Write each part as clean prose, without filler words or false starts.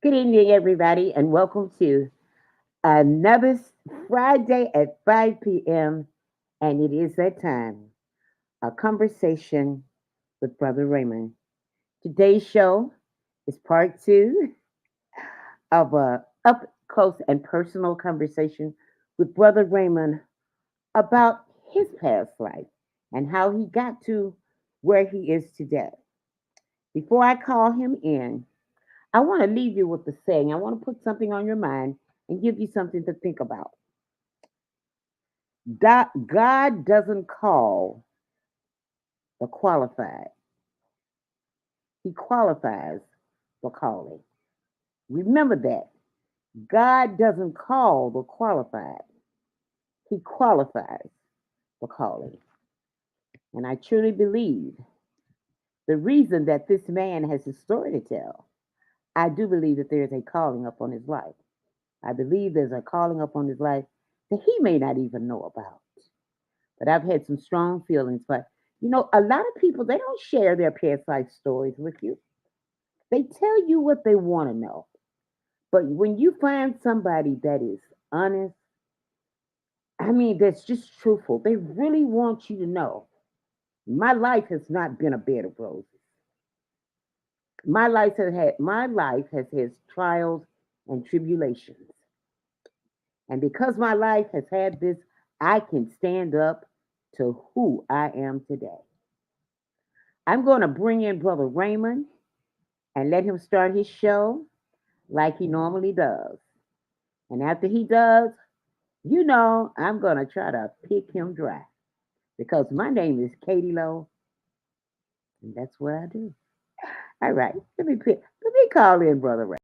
Good evening, everybody, and welcome to another Friday at 5 p.m. And it is that time, a conversation with Brother Raymond. Today's show is part two of a up close and personal conversation with Brother Raymond about his past life and how he got to where he is today. Before I call him in, I want to leave you with the saying. I want to put something on your mind and give you something to think about. God doesn't call the qualified, He qualifies the calling. Remember that. God doesn't call the qualified, He qualifies the calling. And I truly believe the reason that this man has a story to tell, I do believe that there is a calling upon his life. I believe there's a calling upon his life that he may not even know about. But I've had some strong feelings. But a lot of people, they don't share their past life stories with you. They tell you what they want to know. But when you find somebody that is honest, I mean, that's just truthful, they really want you to know my life has not been a bed of roses. My life has had trials and tribulations. And because my life has had this, I can stand up to who I am today. I'm going to bring in Brother Raymond and let him start his show like he normally does. And after he does, I'm going to try to pick him dry because my name is Katie Lowe, and that's what I do. All right, let me call in Brother Raymond.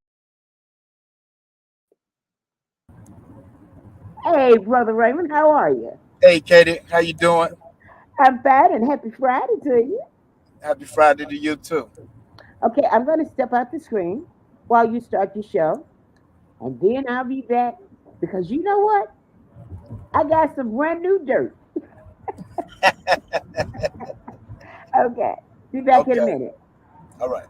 Hey, Brother Raymond, how are you? Hey, Katie, how you doing? I'm fine and happy Friday to you. Happy Friday to you too. Okay, I'm going to step out the screen while you start your show, and then I'll be back because you know what? I got some brand new dirt. Okay, be back in a Okay, minute. all right.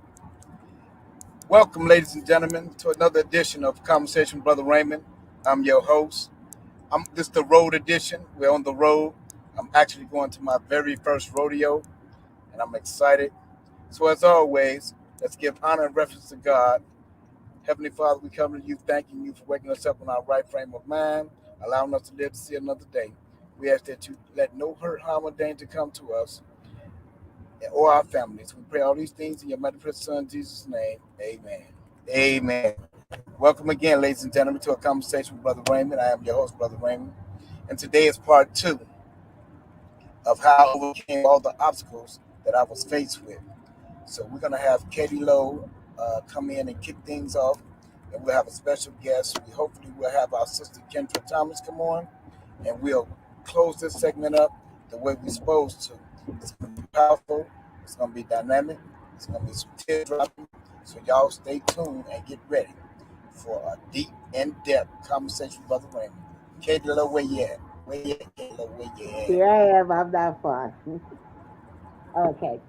Welcome, ladies and gentlemen, to another edition of Conversation with Brother Raymond. I'm your host. This is the road edition. We're on the road. I'm actually going to my very first rodeo, and I'm excited. So, as always, let's give honor and reference to God. Heavenly Father, we come to you thanking you for waking us up in our right frame of mind, allowing us to live to see another day. We ask that you let no hurt, harm, or danger come to us or our families. We pray all these things in your magnificent Son, Jesus' name. Amen. Amen. Welcome again, ladies and gentlemen, to a conversation with Brother Raymond. I am your host, Brother Raymond. And today is part two of how I overcame all the obstacles that I was faced with. So we're going to have Katie Lowe come in and kick things off. And we'll have a special guest. We hopefully will have our sister Kendra Thomas come on. And we'll close this segment up the way we're supposed to. It's going to be powerful. It's going to be dynamic. It's going to be some tear dropping. So y'all stay tuned and get ready for a deep, in-depth conversation with Brother Raymond. Katie Lowe, where you at? Where you at, Katie Lowe, where you at? Here I am. I'm not far. Okay.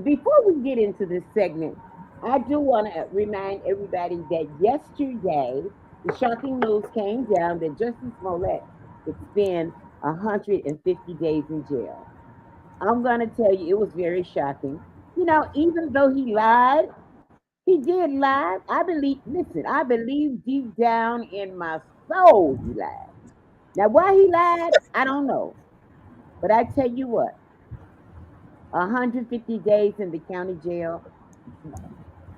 Before we get into this segment, I do want to remind everybody that yesterday the shocking news came down that Justice Smollett would spend 150 days in jail. I'm going to tell you, it was very shocking. Even though he lied, he did lie. Listen, I believe deep down in my soul he lied. Now, why he lied, I don't know. But I tell you what, 150 days in the county jail.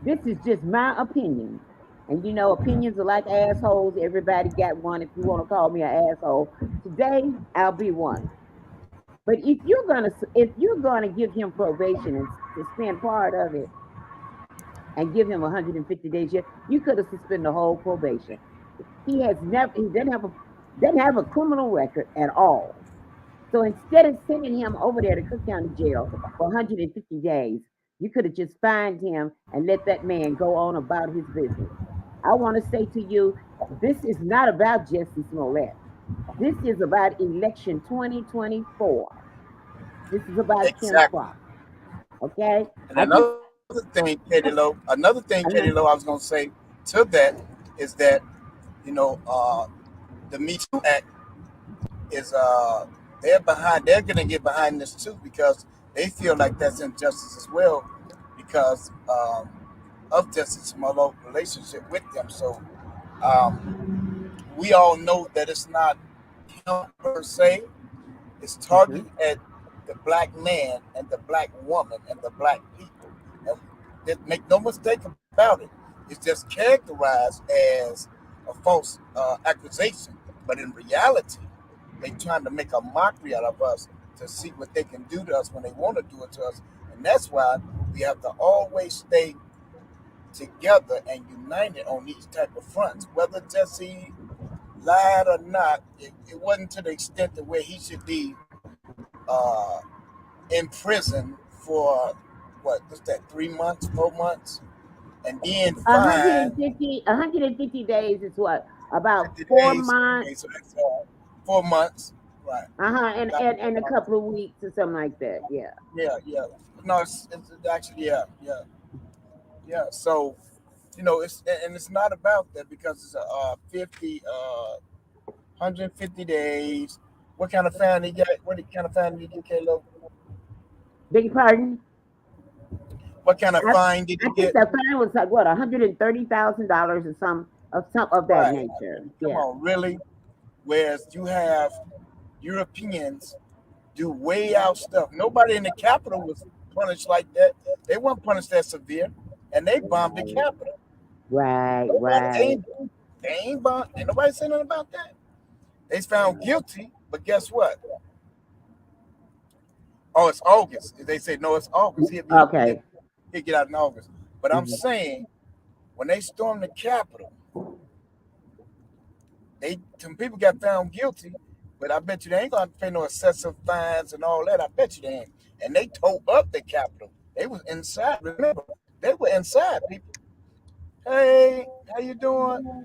This is just my opinion. And opinions are like assholes. Everybody got one. If you want to call me an asshole, today I'll be one. But if you're gonna give him probation and suspend part of it and give him 150 days, you could have suspended the whole probation. He doesn't have a criminal record at all. So instead of sending him over there to Cook County Jail for 150 days, you could have just fined him and let that man go on about his business. I want to say to you, this is not about Jesse Smollett. This is about election 2024. This is about Kim Exactly. Clark. Okay? And I just another thing, Katie Lowe, I was going to say, to that is that you know the Me Too Act is they're gonna get behind this too because they feel like that's injustice as well because of just its small relationship with them. So we all know that it's not him per se. It's Mm-hmm. targeted at the black man and the black woman and the black people. And make no mistake about it. It's just characterized as a false accusation. But in reality, they're trying to make a mockery out of us to see what they can do to us when they want to do it to us. And that's why we have to always stay together and united on these type of fronts. Whether Jesse lied or not, it wasn't to the extent that where he should be uh, in prison for what's that, 3 months, 4 months, and then fined 150 days is what? About 50 4 days. months. Okay, so that's 4 months, right? Uh-huh. About And a 4 months. couple of weeks or something like that. Yeah. Yeah, yeah. No, it's actually yeah, yeah, yeah. So it's and it's not about that because it's a 150 days. What kind of fine he got? What kind of fine did he get, Caleb? Beg your pardon? What kind of I, fine did he I think get? the fine was like what, $130,000 or some of that Right. I nature. mean, come Yeah. on, really? Whereas you have Europeans do way out stuff. Nobody in the Capitol was punished like that. They weren't punished that severe, and they bombed the Right. Capitol. Right. Nobody, Right. they ain't bombed. Ain't nobody saying nothing about that. They found guilty, but guess what? Oh, it's August. They say no, it's August. Okay. He'll get out in August. But I'm Mhm. saying when they stormed the Capitol, some people got found guilty, but I bet you they ain't gonna pay no excessive fines and all that. I bet you they ain't. And they tore up the Capitol. They was inside. Remember, they were inside. People, hey, how you doing?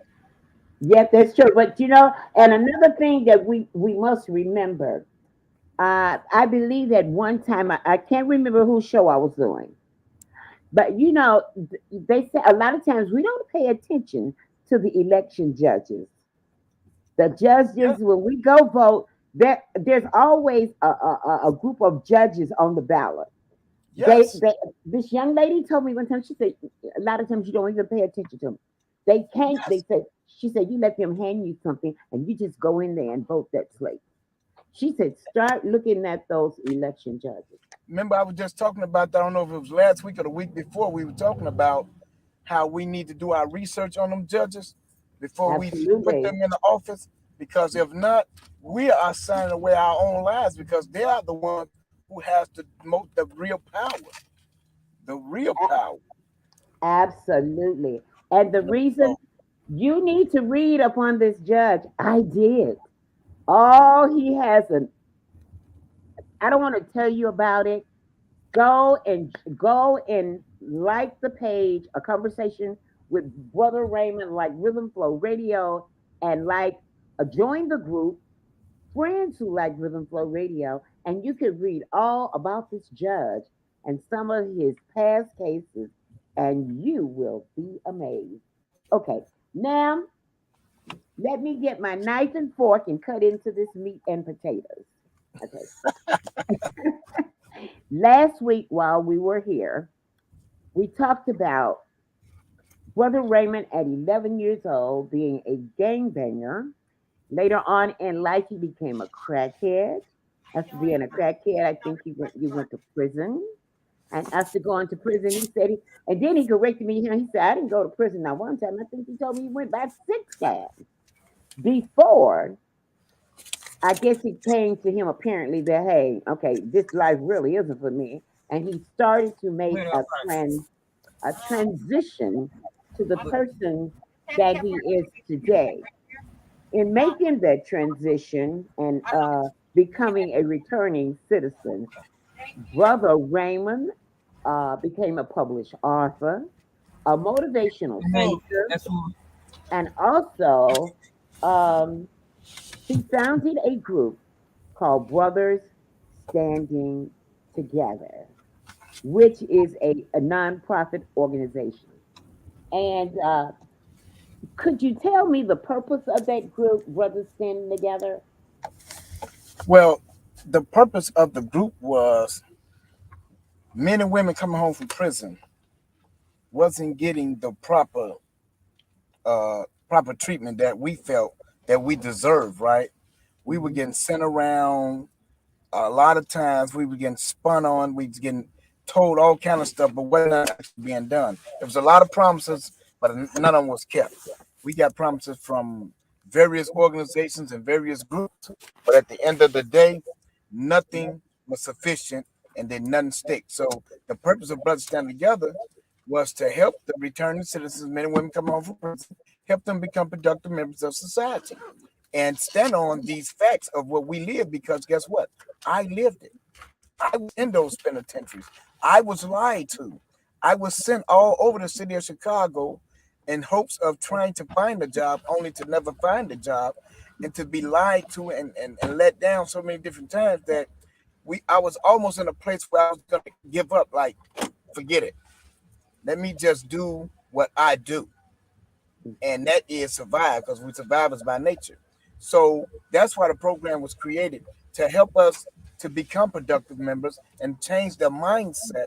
Yes, that's true. But and another thing that we must remember, I believe at one time I can't remember whose show I was doing, but they say a lot of times we don't pay attention to the election judges. The Yeah, judges, when we go vote, there's always a group of judges on the ballot. yes. This young lady told me one time. She said a lot of times you don't even pay attention to them. They can't. They Yes. said she said you let them hand you something and you just go in there and vote that slate. She said start looking at those election judges. Remember, I was just talking about that. I don't know if it was last week or the week before. We were talking about how we need to do our research on them judges before we put them Absolutely. in the office. Because if not, we are signing away our own lives because they are the ones who has the real power. The real power. Absolutely. And the reason So you need to read upon this judge, I did. Oh, he has I don't want to tell you about it. Go and like the page, a conversation with Brother Raymond, like Rhythm Flow Radio, and join the group, friends who like Rhythm Flow Radio, and you can read all about this judge and some of his past cases, and you will be amazed. Okay, now let me get my knife and fork and cut into this meat and potatoes. Okay. Last week, while we were here, we talked about Brother Raymond at 11 years old being a gangbanger. Later on in life, he became a crackhead. After being a crackhead, I think he went to prison. And after going to prison, he said and then he corrected me. He said, I didn't go to prison. Now, one time, I think he told me he went back 6 times before. I guess it came to him apparently that, hey, okay, this life really isn't for me. And he started to make a transition to the person that he is today. In making that transition and becoming a returning citizen, Brother Raymond became a published author, a motivational speaker, and also um, he founded a group called Brothers Standing Together, which is a nonprofit organization. And Could you tell me the purpose of that group, brothers standing together? Well, the purpose of the group was men and women coming home from prison wasn't getting the proper treatment that we felt that we deserved, right? We were Hmm. getting sent around. A lot of times we were getting spun on, we was getting told all kind of stuff, but wasn't actually being done. There was a lot of promises, but none of them was kept. We got promises from various organizations and various groups, but at the end of the day, nothing was sufficient and then nothing stick. So the purpose of Brothers Stand Together was to help the returning citizens, men and women coming home from prison, help them become productive members of society and stand on these facts of what we live because guess what? I lived it. I was in those penitentiaries. I was lied to. I was sent all over the city of Chicago in hopes of trying to find a job, only to never find a job and to be lied to and let down so many different times that I was almost in a place where I was gonna give up, like, forget it. Let me just do what I do. And that is survive because we survivors by nature. So that's why the program was created to help us to become productive members and change the mindset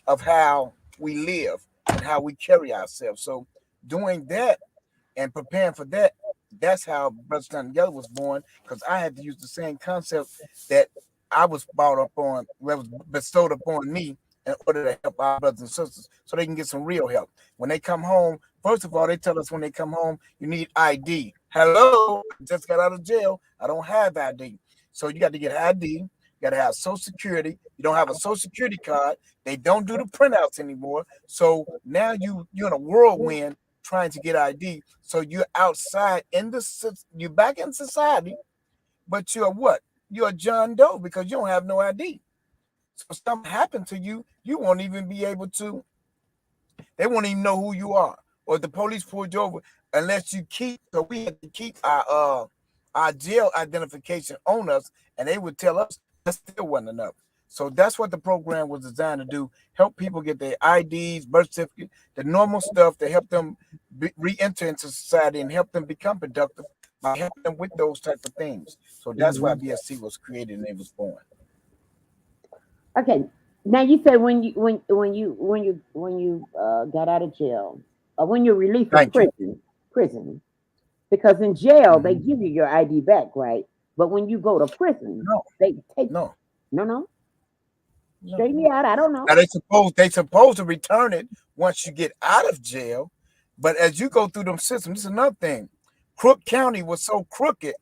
of how we live and how we carry ourselves. So doing that and preparing for that, that's how Brothers Stand Together was born because I had to use the same concept that I was brought up on, that was bestowed upon me in order to help our brothers and sisters so they can get some real help. When they come home, first of all, they tell us when they come home, you need ID. Hello, I just got out of jail. I don't have ID. So you got to get ID. You got to have Social Security. You don't have a Social Security card. They don't do the printouts anymore. So now you're in a whirlwind trying to get ID. So you're outside in you're back in society, but you're what? You're a John Doe because you don't have no ID. So if something happened to you, you won't even be able to. They won't even know who you are, or if the police pulled you over unless you keep. So we had to keep our jail identification on us, and they would tell us that still wasn't enough. So that's what the program was designed to do: help people get their IDs, birth certificate, the normal stuff to help them re-enter into society and help them become productive by helping them with those type of things. So that's why Hmm. BSC was created and it was born. Okay. Now you said when you got out of jail, or when you're released from Thank you. prison, because in jail they Mm-hmm. give you your ID back, right? But when you go to prison, No, they take no, no. no. Straighten me out. I don't Now know. they supposed to return it once you get out of jail, but as you go through them systems, this is another thing. Crook County was so crooked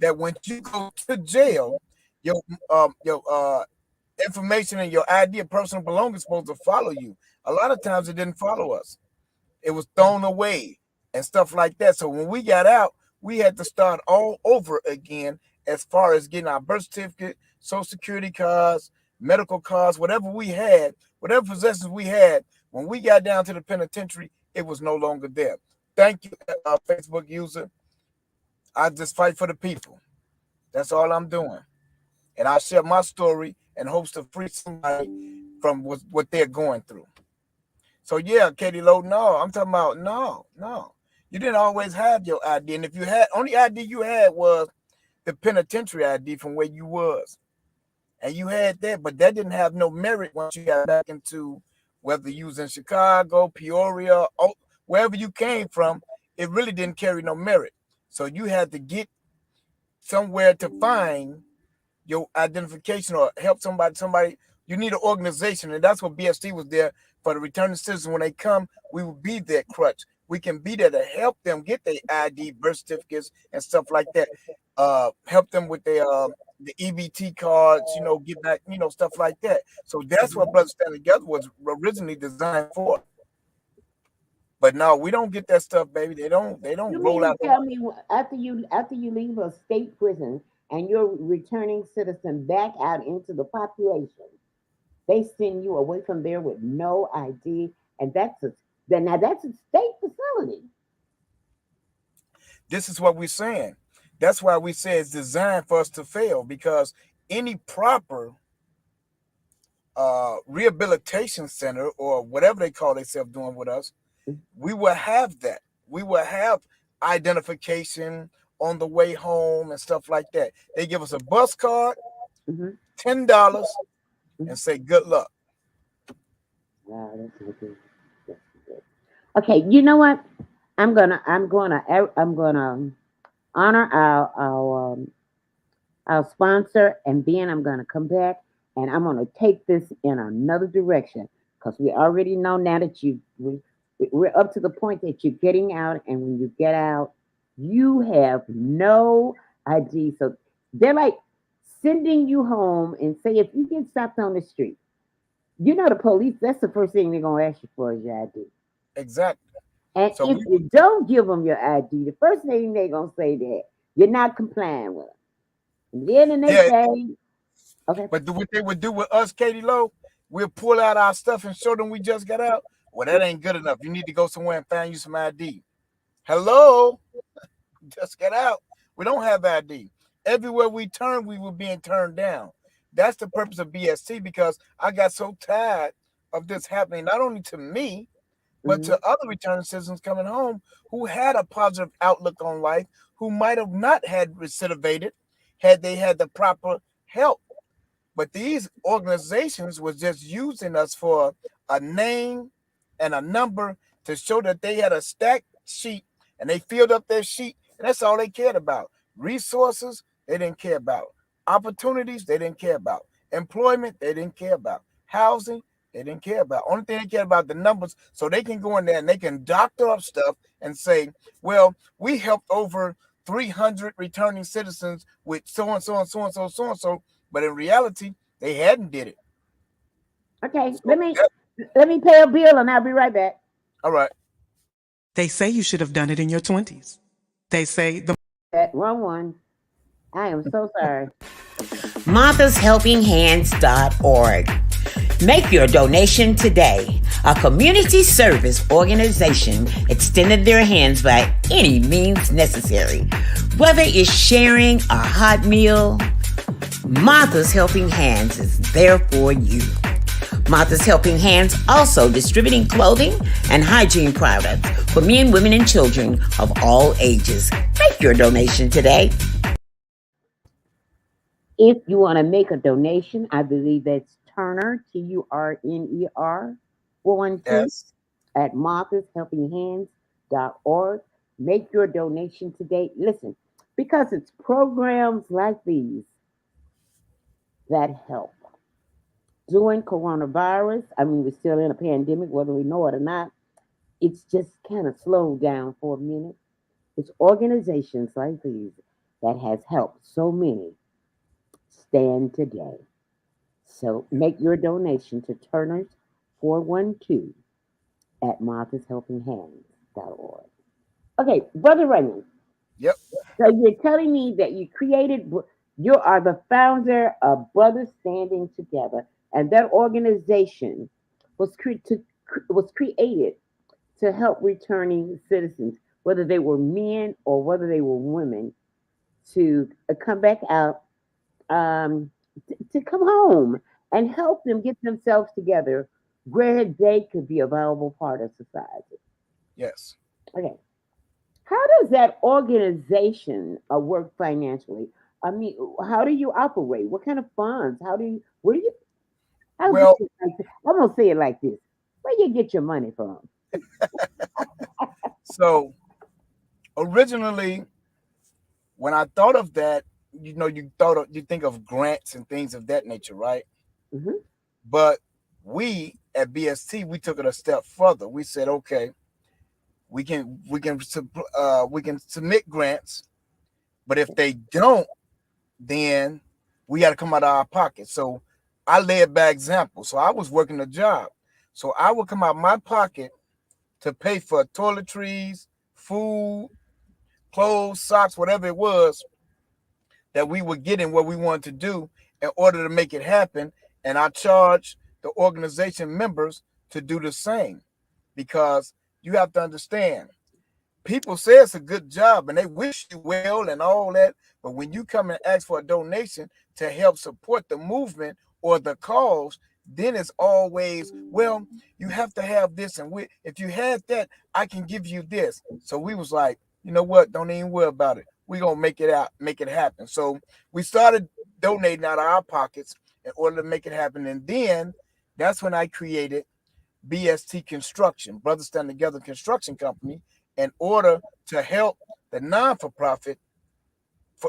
that when you go to jail, your your information and your ID and personal belongings is supposed to follow you. A lot of times it didn't follow us. It was thrown away and stuff like that. So when we got out, we had to start all over again as far as getting our birth certificate, social security cards, medical cards, whatever we had, whatever possessions we had. When we got down to the penitentiary, it was no longer there. Thank you, Facebook user. I just fight for the people. That's all I'm doing. And I share my story in hopes to free somebody from what they're going through. So yeah, Katie Lowe, no, I'm talking about no, no. You didn't always have your ID, and if you had, only ID you had was the penitentiary ID from where you was, and you had that, but that didn't have no merit once you got back into whether you was in Chicago, Peoria, wherever you came from. It really didn't carry no merit. So you had to get somewhere to find your identification or help somebody. You need an organization, and that's what BST was there for. The returning citizens, when they come, we will be their crutch. We can be there to help them get their ID, birth certificates, and stuff like that. Help them with their the EBT cards, get back, stuff like that. So that's what Brothers Stand Together was originally designed for. But no, we don't get that stuff, baby. They don't You mean roll to out. tell me after you leave a state prison and you're returning citizen back out into the population, they send you away from there with no ID, and that's a state facility. This is what we're saying. That's why we say it's designed for us to fail because any proper rehabilitation center or whatever they call themselves doing with us, we will have that. we will have identification on the way home and stuff like that. They give us a bus card, Mm-hmm. $10, Mm-hmm. and say good luck. Wow, that's good. That's good. Okay, you know what? I'm gonna honor our sponsor, and then I'm gonna come back and I'm gonna take this in another direction because we already know now that we're up to the point that you're getting out, and when you get out, you have no ID. So they're like sending you home and say if you get stopped on the street, you know the police. That's the first thing they're gonna ask you for is your ID. Exactly. And So if we you don't give them your ID, the first thing they're gonna say that you're not complying with them. And then they yeah, say, okay, but what they would do with us, Katie Lowe, we'll pull out our stuff and show them we just got out. Well, that ain't good enough. You need to go somewhere and find you some ID. Hello, just get out. We don't have ID. Everywhere we turn, we were being turned down. That's the purpose of BST because I got so tired of this happening, not only to me, but hmm to other returning citizens coming home who had a positive outlook on life, who might have not had recidivated had they had the proper help. But these organizations was just using us for a name and a number to show that they had a stacked sheet and they filled up their sheet, and that's all they cared about. Resources, they didn't care about. Opportunities, they didn't care about. Employment, they didn't care about. Housing, they didn't care about. Only thing they cared about the numbers, so they can go in there and they can doctor up stuff and say, well, we helped over 300 returning citizens with so and so and so and so so and so, but in reality, they hadn't did it. okay. So Let me pay a bill, and I'll be right back. all right. They say you should have done it in your 20s. They say the That wrong one. I am so sorry. MarthasHelpingHands.org. Make your donation today. A community service organization extended their hands by any means necessary. Whether it's sharing a hot meal, Martha's Helping Hands is there for you. Martha's Helping Hands also distributing clothing and hygiene products for men, women, and children of all ages. Make your donation today. If you want to make a donation, I believe that's Turner, Turner, 412 Yes. at marthashelpinghands.org. Make your donation today. Listen, because it's programs like these that help. During coronavirus, I mean, we're still in a pandemic, whether we know it or not, it's just kind of slowed down for a minute. It's organizations like these that has helped so many stand today. So make your donation to Turner's 412 at marthashelpinghands.org. Okay, Brother Raymond, Yep. so you're telling me that you are the founder of Brothers Standing Together, and that organization was created to help returning citizens, whether they were men or whether they were women, to come back out, to come home and help them get themselves together where they could be a valuable part of society. Yes. Okay. How does that organization work financially? I mean, how do you operate? What kind of funds? Where do you, how do Well, you, I'm going to say it like this. Where you get your money from? so originally, when I thought of that, you think of grants and things of that nature, right? hmm But we at BST we took it a step further. We said, okay, we can submit grants, but if they don't, then we got to come out of our pocket. So I led by example. So I was working a job, so I would come out of my pocket to pay for toiletries, food, clothes, socks, whatever it was that we were getting what we wanted to do in order to make it happen. And I charge the organization members to do the same because you have to understand people say it's a good job and they wish you well and all that. But when you come and ask for a donation to help support the movement or the cause, then it's always, well, you have to have this, and if you had that, I can give you this. So we was like, you know what? Don't even worry about it. We're gonna make it happen. So we started donating out of our pockets in order to make it happen. And then that's when I created BST Construction, Brothers Stand Together Construction Company, in order to help the non-for-profit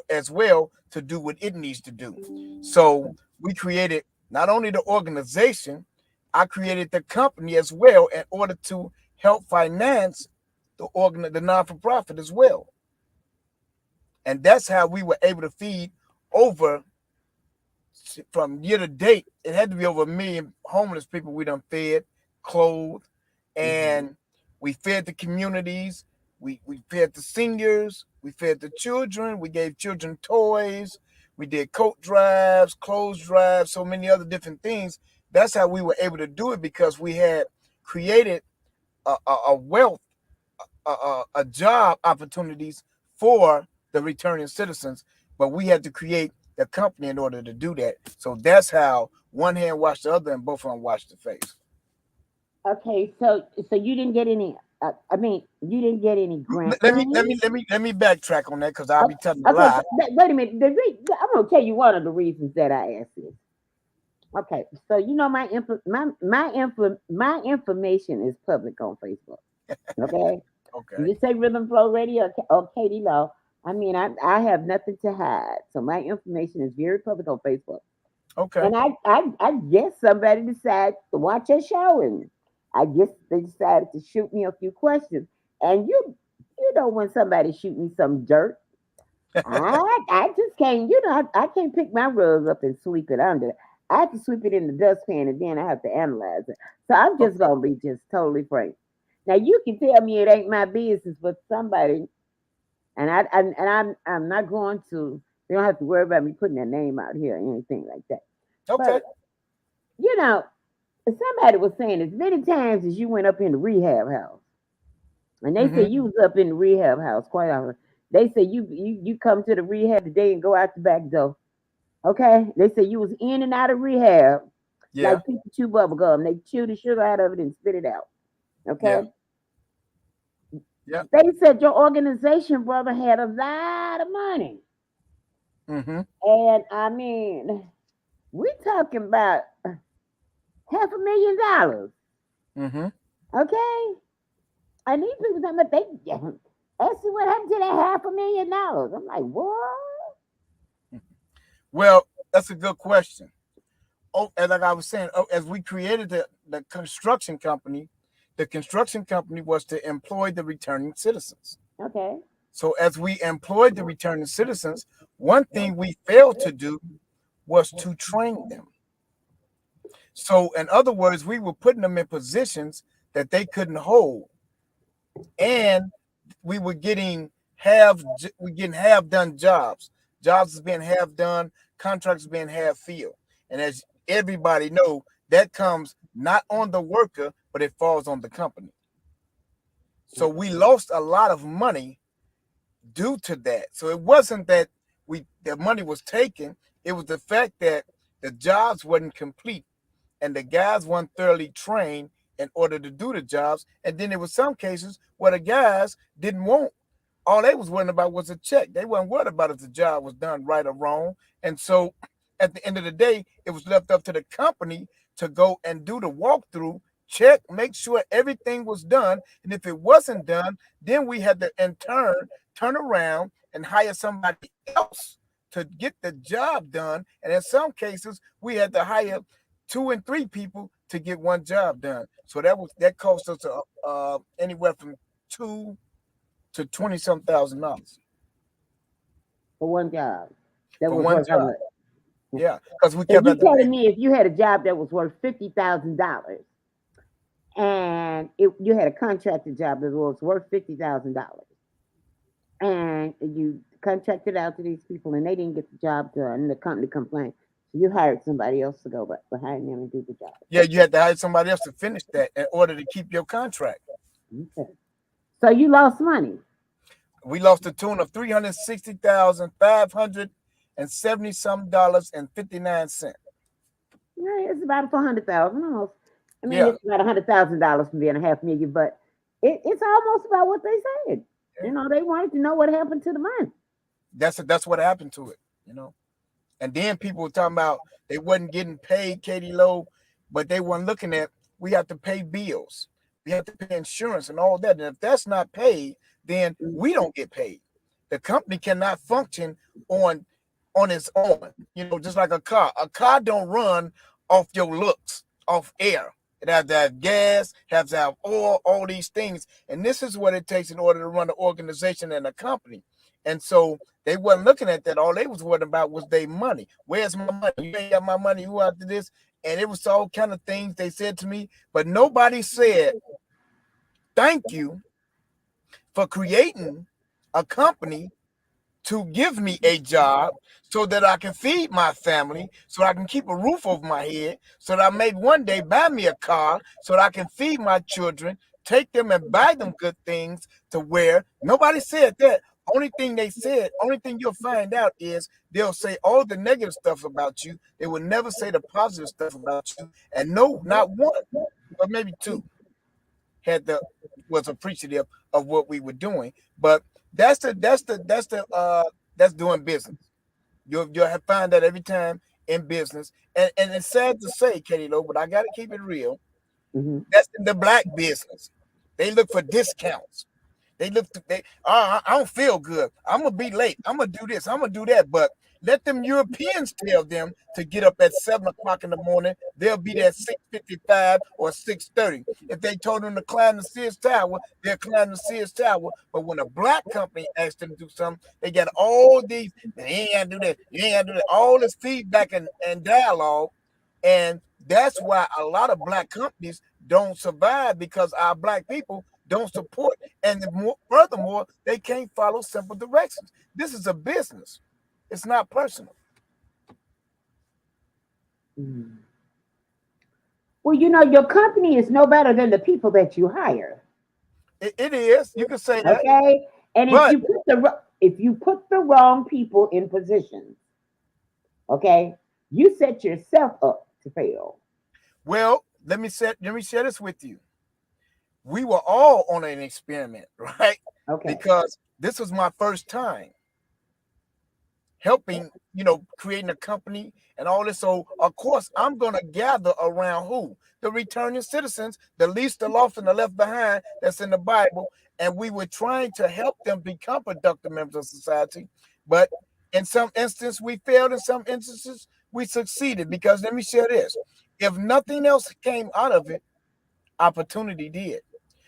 as well to do what it needs to do. So we created not only the organization, I created the company as well in order to help finance the non-for-profit as well. And that's how we were able to feed over, from year to date, it had to be over 1 million homeless people we done fed, clothed, and we fed the communities. We fed the seniors, we fed the children, we gave children toys, we did coat drives, clothes drives, so many other different things. That's how we were able to do it, because we had created a wealth, a job opportunities for the returning citizens, but we had to create the company in order to do that. So that's how one hand washed the other and both of them washed the face. Okay, so you didn't get any. You didn't get any grant Let money. me backtrack on that, because I'll be telling a Okay, lie. wait a minute. I'm gonna tell you one of the reasons that I asked this. Okay, so you know my information is public on Facebook. Okay, Okay. you say Rhythm Flow Radio or Katie Law. I mean, I have nothing to hide, so my information is very public on Facebook. Okay. And I guess somebody decided to watch a show, and I guess they decided to shoot me a few questions. And you know when somebody shoot me some dirt, I just can't, I can't pick my rug up and sweep it under. I have to sweep it in the dustpan, and then I have to analyze it. So I'm just Okay. gonna be just totally frank. Now you can tell me it ain't my business, but somebody, I'm not going to. They don't have to worry about me putting their name out here or anything like that. Okay. But you know, somebody was saying as many times as you went up in the rehab house, and they say Mm-hmm. you was up in the rehab house quite often. They say you come to the rehab today and go out the back door. Okay, they say you was in and out of rehab Yeah. like people chew bubble gum. They chew the sugar out of it and spit it out. Yeah. Okay, Yeah. they said your organization brother had a lot of money, Mm-hmm. and I mean we talking about $500,000. Mm-hmm. Okay, and these people talking about they ask what happened to that $500,000. I'm like, what? Well, that's a good question. Oh, and like I was saying, as we created the construction company, the construction company was to employ the returning citizens. Okay. So as we employed the returning citizens, one thing we failed to do was to train them. So in other words, we were putting them in positions that they couldn't hold, and we were getting half done jobs. Jobs is being half done, contracts being half filled. And as everybody know, that comes not on the worker, but it falls on the company. So we lost a lot of money due to that. So it wasn't that the money was taken, it was the fact that the jobs wasn't complete and the guys weren't thoroughly trained in order to do the jobs. And then there were some cases where the guys didn't want, all they was worrying about was a check. They weren't worried about if the job was done right or wrong. And so at the end of the day, it was left up to the company to go and do the walkthrough, check, make sure everything was done. And if it wasn't done, then we had to in turn around and hire somebody else to get the job done. And in some cases, we had to hire 2 and 3 people to get one job done. So that cost us anywhere from $2,000 to $20-some thousand For one job that for was one worth how job. much? Yeah, because we So kept you at the telling pay. me if you had a job that was worth $50,000 and you had a contracted job that was worth $50,000 and you contracted out to these people and they didn't get the job done and the company complained. So you hired somebody else to go behind them and do the job. Yeah, you had to hire somebody else to finish that in order to keep your contract. Okay. So you lost money. We lost a tune of $360,570 some $59. Yeah, it's about $400,000 almost. I mean, Yeah, it's about $100,000 from being a half million, but it's almost about what they said. yeah. They wanted to know what happened to the money. That's what happened to it. You know. And then people were talking about they wasn't getting paid, Katie Lowe, but they weren't looking at we have to pay bills, we have to pay insurance and all that. And if that's not paid, then we don't get paid. The company cannot function on its own. Just like a car. A car don't run off your looks, off air. It has to have gas, has to have oil, all these things. And this is what it takes in order to run an organization and a company. And so they wasn't looking at that. All they was worried about was their money. Where's my money? You ain't got my money. Who after this? And it was all kind of things they said to me, but nobody said thank you for creating a company to give me a job so that I can feed my family, so I can keep a roof over my head, so that I may one day buy me a car, so that I can feed my children, take them and buy them good things to wear. Nobody said that. Only thing they said, only thing you'll find out is they'll say all the negative stuff about you. They will never say the positive stuff about you. And no, not one, but maybe two was appreciative of what we were doing. But that's doing business. You'll find that every time in business. And it's sad to say, Katie Lowe, but I gotta keep it real. Hmm. That's in the black business. They look for discounts. I don't feel good. I'm gonna be late. I'm gonna do this. I'm gonna do that. But let them Europeans tell them to get up at 7 o'clock in the morning. They'll be there at 6:55 or 6:30. If they told them to climb the Sears Tower, they'll climb the Sears Tower. But when a black company asks them to do something, they got all these. You ain't gotta do that. You ain't gotta do that. All this feedback and dialogue, and that's why a lot of black companies don't survive because our black people don't support, and furthermore, they can't follow simple directions. This is a business; it's not personal. Mm. Well, your company is no better than the people that you hire. It is. You can say that, Okay, and but if you put the wrong people in positions, okay, you set yourself up to fail. well, let me share this with you. We were all on an experiment, right? Okay. Because this was my first time helping, creating a company and all this. So of course I'm gonna gather around who? The returning citizens, the least, the lost, and the left behind that's in the Bible. And we were trying to help them become productive members of society. But in some instances we failed, in some instances we succeeded. Because let me share this. If nothing else came out of it, opportunity did.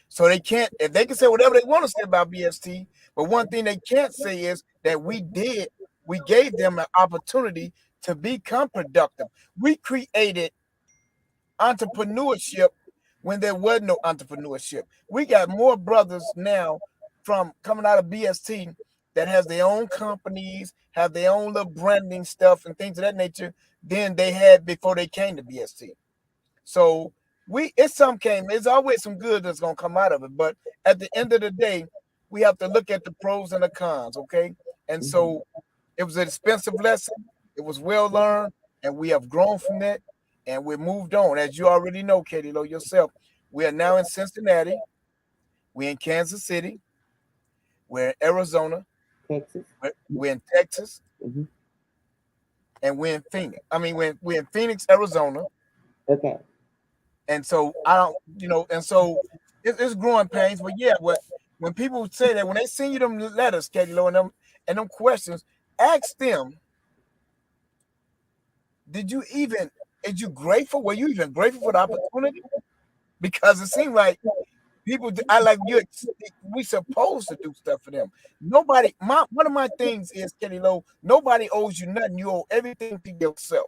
So they can't, if they can say whatever they want to say about BST, but one thing they can't say is that we gave them an opportunity to become productive. We created entrepreneurship when there was no entrepreneurship. We got more brothers now from coming out of BST that has their own companies, have their own little branding stuff and things of that nature than they had before they came to BST. So it's always some good that's gonna come out of it. But at the end of the day, we have to look at the pros and the cons, okay? And Mhm. so it was an expensive lesson, it was well learned, and we have grown from that and we moved on. As you already know, Katie Lowe, yourself, we are now in Cincinnati, we're in Kansas City, we're in Arizona, Texas. we're in Texas, Hmm. and we're in Phoenix. I mean, we're in Phoenix, Arizona. Okay. And so I don't, and so it's growing pains. But yeah, when people say that, when they send you them letters, Katie Lowe, and them questions, ask them, did you even, is you grateful? Were you even grateful for the opportunity? Because it seems like people, I like you, we supposed to do stuff for them. Nobody, one of my things is, Katie Lowe, nobody owes you nothing. You owe everything to yourself.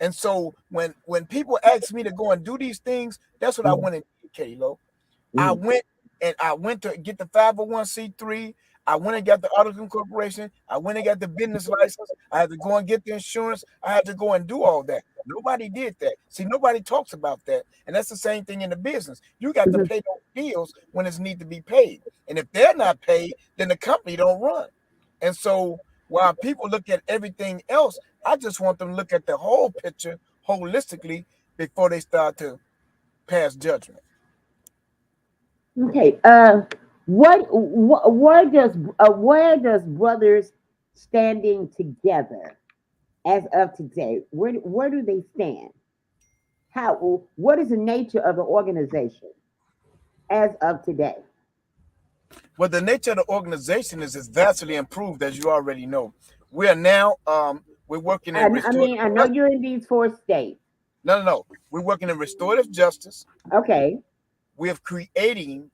And so when people ask me to go and do these things, that's what I Mhm. want to do, Katie Lowe. I Mhm. went to get the 501c3. I went and got the auto incorporation. I went and got the business license. I had to go and get the insurance. I had to go and do all that. Nobody did that. See, nobody talks about that. And that's the same thing in the business. You got to Mhm. pay those bills when it's need to be paid. And if they're not paid, then the company don't run. And so while people look at everything else, I just want them to look at the whole picture holistically before they start to pass judgment. Okay. Where does brothers standing together as of today? Where do they stand? How? What is the nature of the organization as of today? Well, the nature of the organization is vastly improved, as you already know. We are now we're working in I restorative. mean, I know you're in these four states. No, no, no. We're working in restorative justice. Okay. We're creating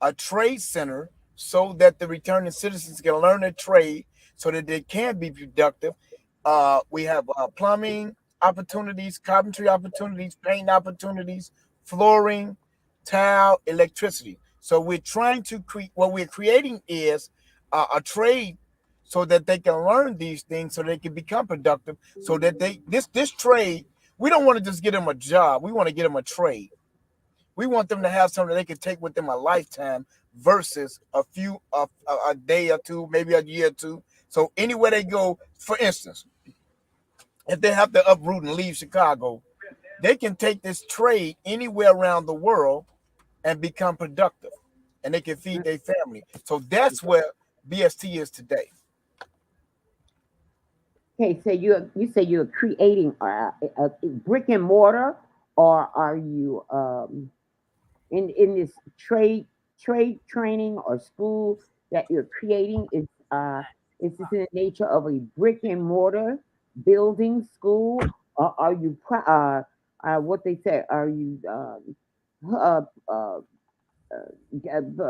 a trade center so that the returning citizens can learn a trade so that they can be productive. We have plumbing opportunities, carpentry opportunities, paint opportunities, flooring, tile, electricity. So we're trying to create, what we're creating is a trade so that they can learn these things so they can become productive so that this trade, we don't want to just get them a job, we want to get them a trade. We want them to have something they can take with them a lifetime versus a day or two, maybe a year or two. So anywhere they go, for instance, if they have to uproot and leave Chicago, they can take this trade anywhere around the world and become productive, and they can feed their family. So that's where BST is today. Okay. So you say you're creating a brick and mortar, or are you in this trade training or school that you're creating? Is this in the nature of a brick and mortar building school, or are you what they say? Are you uh, uh,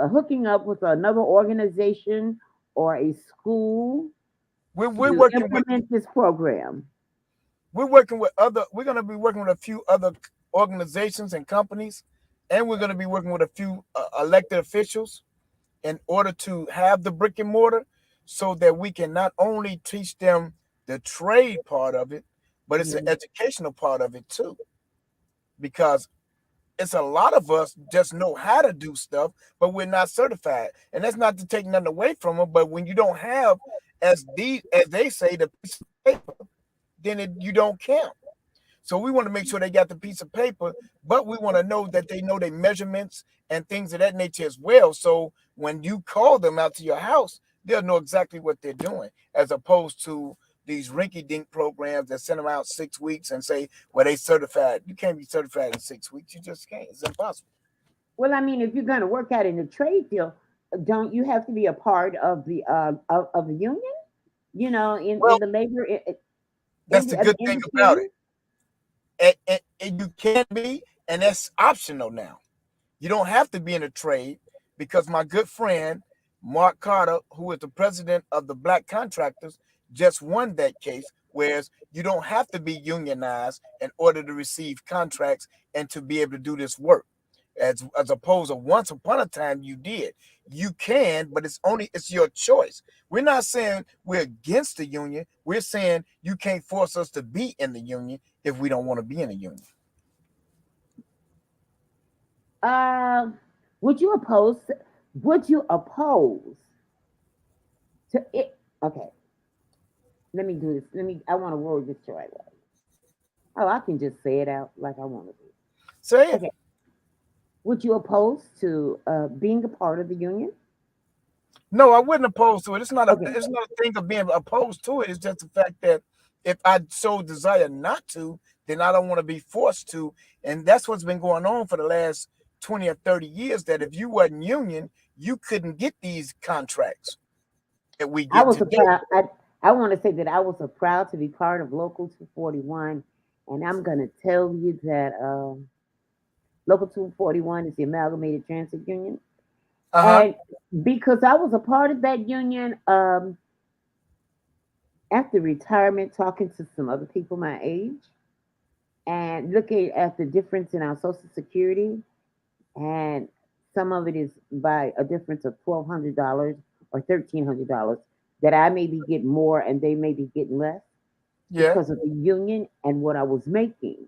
hooking up with another organization or a school We're to working with implement this program? we're going to be working with a few other organizations and companies, and we're going to be working with a few elected officials in order to have the brick and mortar so that we can not only teach them the trade part of it, but it's an Mhm. educational part of it too. Because it's a lot of us just know how to do stuff, but we're not certified. And that's not to take nothing away from them, but when you don't have as they say, the piece of paper, then you don't count. So we want to make sure they got the piece of paper, but we want to know that they know their measurements and things of that nature as well. So when you call them out to your house, they'll know exactly what they're doing, as opposed to these rinky-dink programs that send them out 6 weeks and say, well, they certified. You can't be certified in 6 weeks. You just can't. It's impossible. Well, I mean, if you're going to work out in the trade field, don't you have to be a part of of the union? In Well, the labor that's the good thing about industry. it. And you can be, and that's optional now. You don't have to be in a trade because my good friend, Mark Carter, who is the president of the Black Contractors, just won that case, whereas you don't have to be unionized in order to receive contracts and to be able to do this work. As opposed to once upon a time you did. You can, but it's your choice. We're not saying we're against the union. We're saying you can't force us to be in the union if we don't want to be in the union. Uh, would you oppose? Would you oppose to it? Okay, let me do this. I want to word this the right way. Oh, I can just say it out like I want to do. Say it. Okay, would you oppose to being a part of the union? No, I wouldn't oppose to it. Okay, It's not a thing of being opposed to it. It's just the fact that if I so desire not to, then I don't want to be forced to. And that's what's been going on for the last 20 or 30 years, that if you wasn't union, you couldn't get these contracts that we I get was a today. proud. I want to say that I was a proud to be part of Local 241, and I'm going to tell you that Local 241 is the Amalgamated Transit Union. Uh-huh. And because I was a part of that union, after retirement, talking to some other people my age and looking at the difference in our Social Security, and some of it is by a difference of $1,200 or $1,300 that I may be getting more and they may be getting less Yeah. because of the union and what I was making.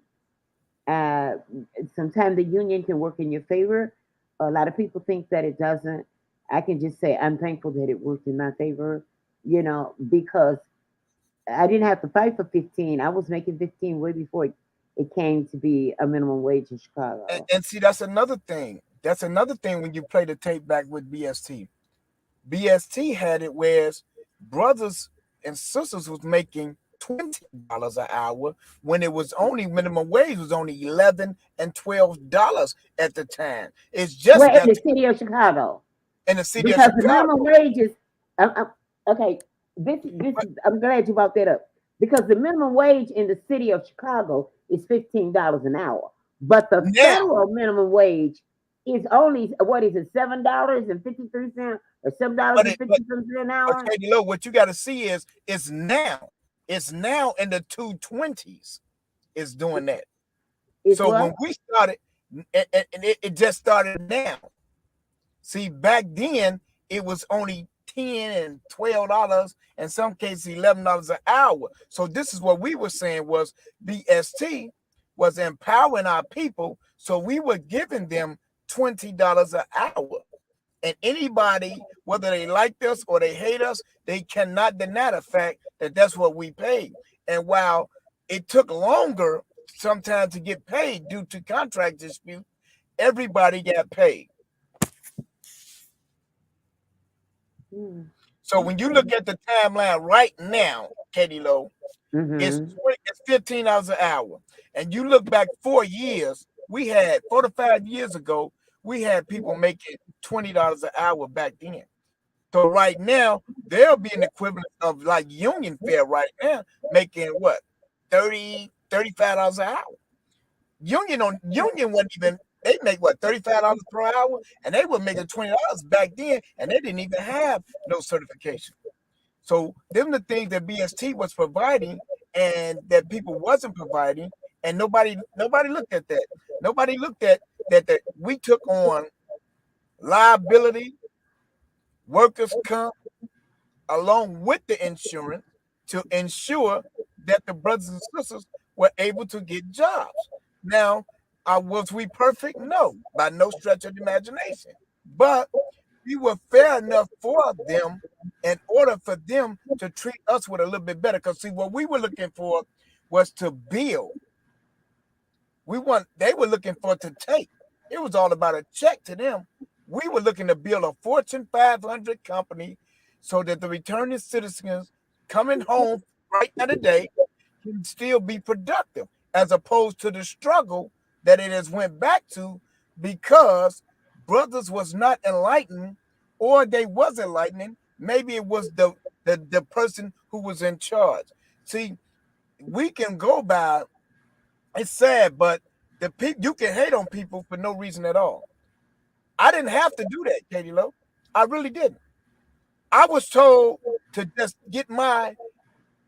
Uh, Sometimes the union can work in your favor. A lot of people think that it doesn't. I can just say I'm thankful that it worked in my favor, because I didn't have to fight for 15. I was making 15 way before it came to be a minimum wage in Chicago. And see, that's another thing. That's another thing when you play the tape back with BST. BST had it where brothers and sisters was making $20 an hour when it was only minimum wage was only $11 and $12 at the time. It's just Well, in that the city of Chicago, in the city of because the Chicago. minimum wage is okay. This is, I'm glad you brought that up because the minimum wage in the city of Chicago is $15 an hour, but the Now, federal minimum wage is only what is it, $7.53 or $7.50 an hour? okay, look, what you got to see is it's now in the 220s. It's doing that. It's So what? when we started, and it just started now. See, back then it was only $10 and $12, in some cases $11 an hour. So this is what we were saying was BST was empowering our people. So we were giving them $20 an hour. And anybody, whether they like us or they hate us, they cannot deny the fact that that's what we paid. And while it took longer sometimes to get paid due to contract dispute, everybody got paid. So when you look at the timeline right now, Katie Lowe, it's $15 an hour. And you look back 4 years, we had 4 to 5 years ago, we had people making $20 an hour back then. So right now, they'll be an equivalent of like union fare right now, making what? $30, $35 an hour. Union wasn't even, they make what, $35 per hour, and they were making $20 back then, and they didn't even have no certification. So them the things that BST was providing and that people wasn't providing, and nobody looked at that. Nobody looked at that we took on liability, workers' comp, along with the insurance to ensure that the brothers and sisters were able to get jobs. Now, was we perfect? No, by no stretch of the imagination. But we were fair enough for them in order for them to treat us with a little bit better. Because see, what we were looking for was to build. They were looking for to take. It was all about a check to them. We were looking to build a Fortune 500 company so that the returning citizens coming home right now today can still be productive, as opposed to the struggle that it has went back to because brothers was not enlightened, or they was enlightening. Maybe it was the person who was in charge. See, we can go by, it's sad, but you can hate on people for no reason at all. I didn't have to do that, Katie Lowe. I really didn't. I was told to just get my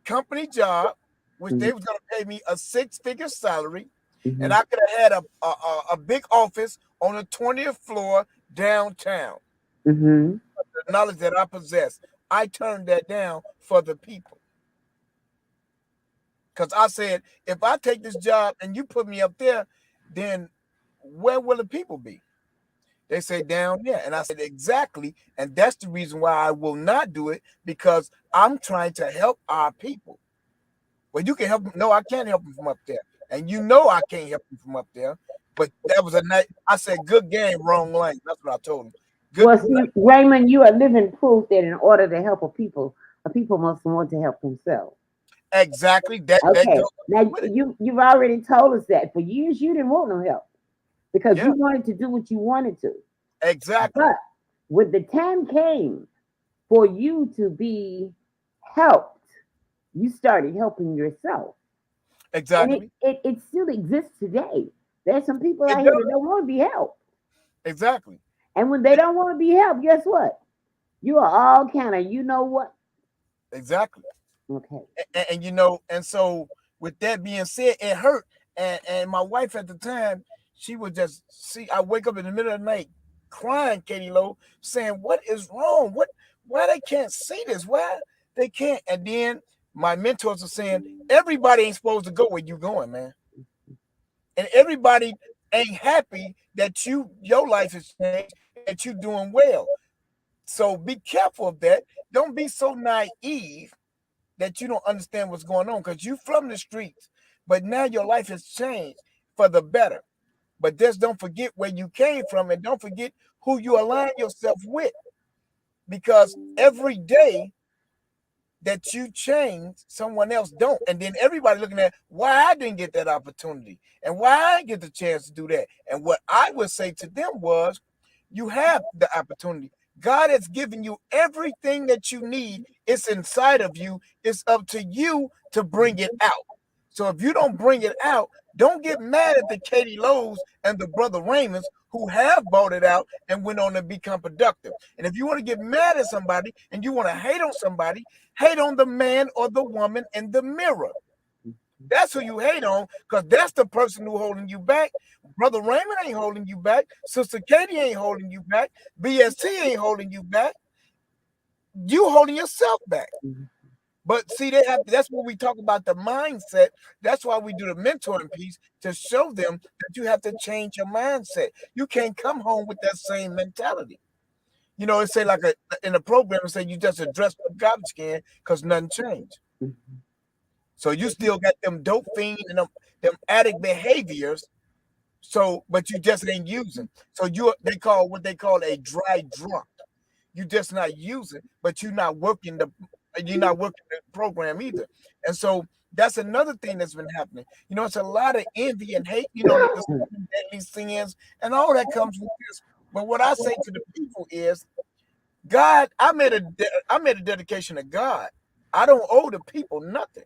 company job, which they was going to pay me a 6-figure salary, and I could have had a big office on the 20th floor downtown. The knowledge that I possess, I turned that down for the people. Because I said, if I take this job and you put me up there, then where will the people be? They say down there. And I said, exactly. And that's the reason why I will not do it, because I'm trying to help our people. Well, you can help them. No, I can't help them from up there. And you know I can't help them from up there. But that was a night. I said, good game, wrong lane. That's what I told him. Well, see, Raymond, you are living proof that in order to help a people must want to help themselves. Exactly. Okay. Now you've already told us that for years you didn't want no help because you wanted to do what you wanted to. Exactly. But when the time came for you to be helped, you started helping yourself. Exactly. And it still exists today. There's some people out here that don't want to be helped. Exactly. And when they don't want to be helped, guess what? You are all kind of, you know what? Exactly. Okay. And you know, and so with that being said, it hurt. And my wife at the time, she would just see, I wake up in the middle of the night crying, Katie Lowe, saying, what is wrong? Why they can't see this? Why they can't? And then my mentors are saying, everybody ain't supposed to go where you going, man. And everybody ain't happy that your life has changed, that you're doing well. So be careful of that. Don't be so naive that you don't understand what's going on, because you from the streets. but now your life has changed for the better. But just don't forget where you came from, and don't forget who you align yourself with, because every day that you change, someone else don't. And then everybody looking at why I didn't get that opportunity and why I didn't get the chance to do that. And what I would say to them was, you have the opportunity. God has given you everything that you need. It's inside of you. It's up to you to bring it out. So if you don't bring it out, don't get mad at the Katie Lowe's and the Brother Raymonds who have bought it out and went on to become productive. And if you want to get mad at somebody and you want to hate on somebody, hate on the man or the woman in the mirror. That's who you hate on, because that's the person who holding you back. Brother Raymond ain't holding you back. Sister Katie ain't holding you back. BST ain't holding you back. You holding yourself back. But see, that's what we talk about, the mindset. That's why we do the mentoring piece, to show them that you have to change your mindset. You can't come home with that same mentality. You know, it say like in a program, it say you just address the garbage can because nothing changed. So you still got them dope fiends and them addict behaviors. So, but you just ain't using. So they call what they call a dry drunk. You just not using, but you're not working the program either. And so that's another thing that's been happening. You know, it's a lot of envy and hate, you know, the deadly sins and all that comes with this. But what I say to the people is, God, I made a dedication to God. I don't owe the people nothing.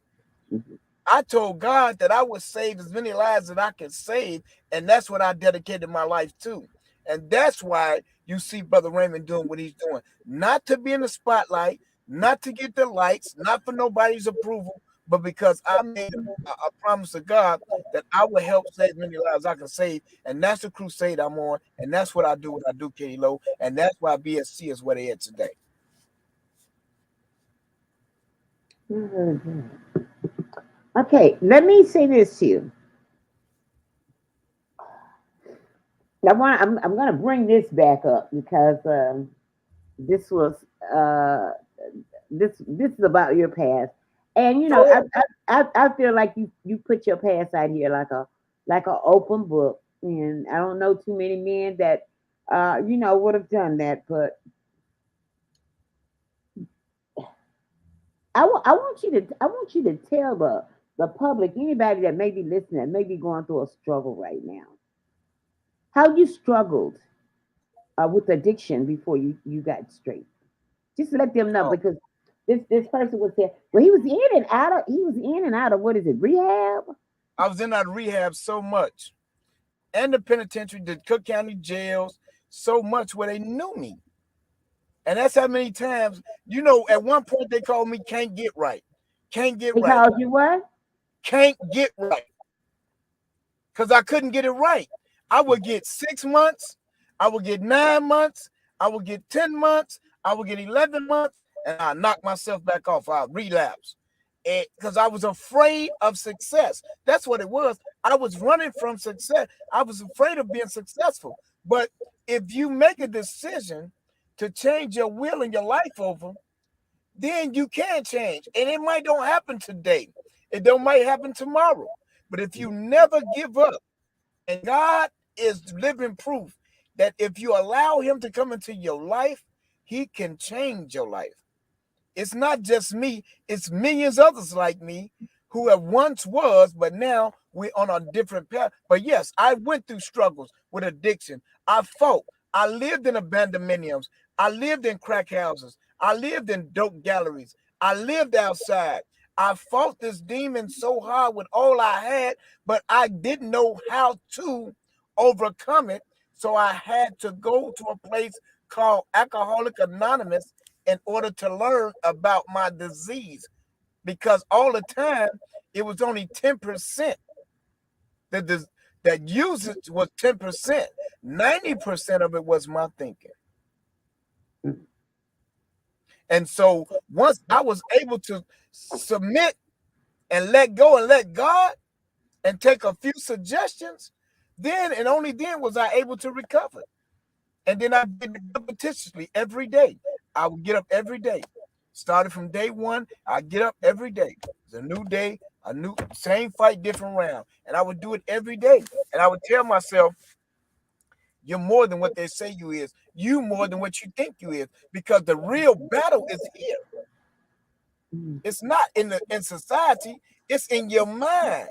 I told God that I would save as many lives that I could save, and that's what I dedicated my life to. And that's why you see Brother Raymond doing what he's doing. Not to be in the spotlight, not to get the likes, not for nobody's approval, but because I made a promise to God that I would help save as many lives I can save. And that's the crusade I'm on. And that's what I do, Katie Lowe. And that's why BSC is where they at today. Okay, let me say this to you. I'm going to bring this back up because this was this is about your past, and you know I feel like you put your past out here like a open book, and I don't know too many men that you know would have done that, but I want you to tell the public, anybody that may be listening, that may be going through a struggle right now, how you struggled with addiction before you got straight. Just let them know, because this person was there. Well, he was in and out of what is it, rehab? I was in that rehab so much, and the penitentiary, the Cook County jails, so much where they knew me. And that's how many times, you know, at one point they called me can't get right. Can't get They right. called you what? Can't get right. Because I couldn't get it right. I would get 6 months, I would get 9 months, I would get 10 months, I would get 11 months, and I knock myself back off. I relapse. Because I was afraid of success. That's what it was. I was running from success. I was afraid of being successful. But if you make a decision to change your will and your life over, then you can change. And it might don't happen today. Might happen tomorrow. But if you never give up, and God is living proof that if you allow him to come into your life, he can change your life. It's not just me, it's millions others like me who have once was, but now we're on a different path. But yes, I went through struggles with addiction. I fought. I lived in abandonments. I lived in crack houses. I lived in dope galleries. I lived outside. I fought this demon so hard with all I had, but I didn't know how to overcome it. So I had to go to a place called Alcoholic Anonymous in order to learn about my disease, because all the time it was only 10%. That usage was 10%. 90% of it was my thinking. And so once I was able to submit and let go and let God and take a few suggestions, then and only then was I able to recover. And then I did it repetitiously every day. I would get up every day. Started from day one, I get up every day. It's a new day, A new same fight, different round. And I would do it every day. And I would tell myself, you're more than what they say you is. You more than what you think you is. Because the real battle is here. It's not in society, it's in your mind.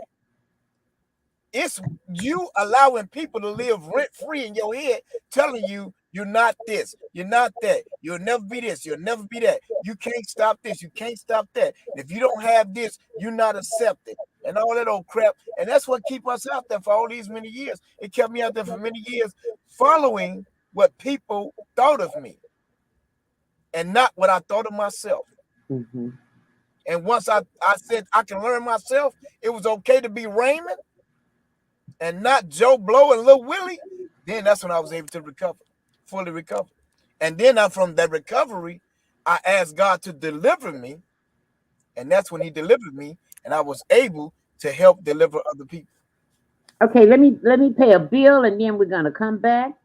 It's you allowing people to live rent-free in your head, telling you you're not this, you're not that, you'll never be this, you'll never be that. You can't stop this, you can't stop that. And if you don't have this, you're not accepted. And all that old crap. And that's what keep us out there for all these many years. It kept me out there for many years, following what people thought of me and not what I thought of myself. Mm-hmm. And once I said I can learn myself, it was okay to be Raymond and not Joe Blow and Lil Willie, then that's when I was able to recover, fully recover. And then from that recovery, I asked God to deliver me, and that's when he delivered me, and I was able to help deliver other people. Okay, let me pay a bill, and then we're gonna come back,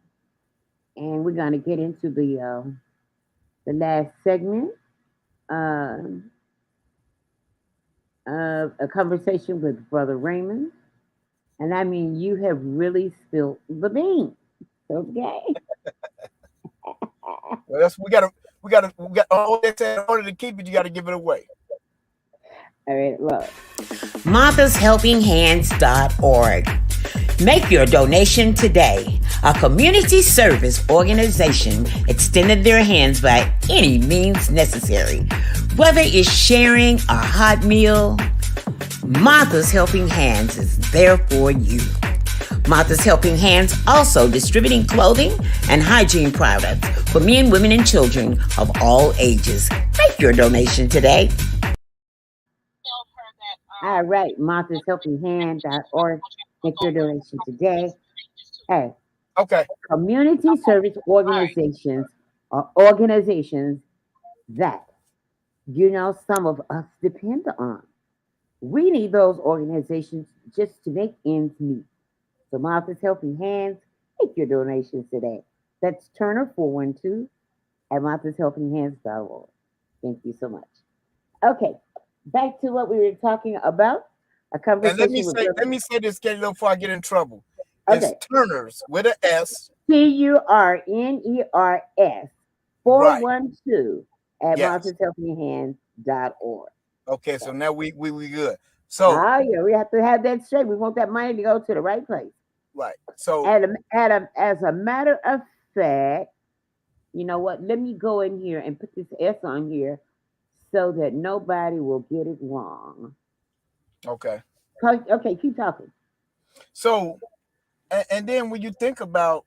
and we're gonna get into the last segment of a conversation with Brother Raymond. And I mean, you have really spilled the beans. Okay. Well, that's we got all that said, in order to keep it, you got to give it away. All right, look. MarthasHelpingHands.org. Make your donation today. A community service organization extended their hands by any means necessary. Whether it's sharing a hot meal, Martha's Helping Hands is there for you. Martha's Helping Hands also distributing clothing and hygiene products for men, women, and children of all ages. Make your donation today. All right, MarthasHelpingHands.org. Make your donation today. Hey. Okay. Community service organizations are organizations that, some of us depend on. We need those organizations just to make ends meet. So Martha's Helping Hands, make your donations today. That's Turner 412 at MarthasHelpingHands.org. Thank you so much. Okay, back to what we were talking about. A conversation. And let me say this, Katie, before I get in trouble. Okay. It's Turners with an S. TURNERS 412 at MarthasHelpingHands.org. Okay, so now we good. So yeah, we have to have that straight. We want that money to go to the right place. Right. So as a matter of fact, you know what? Let me go in here and put this S on here so that nobody will get it wrong. Okay. Okay, keep talking. So, and then when you think about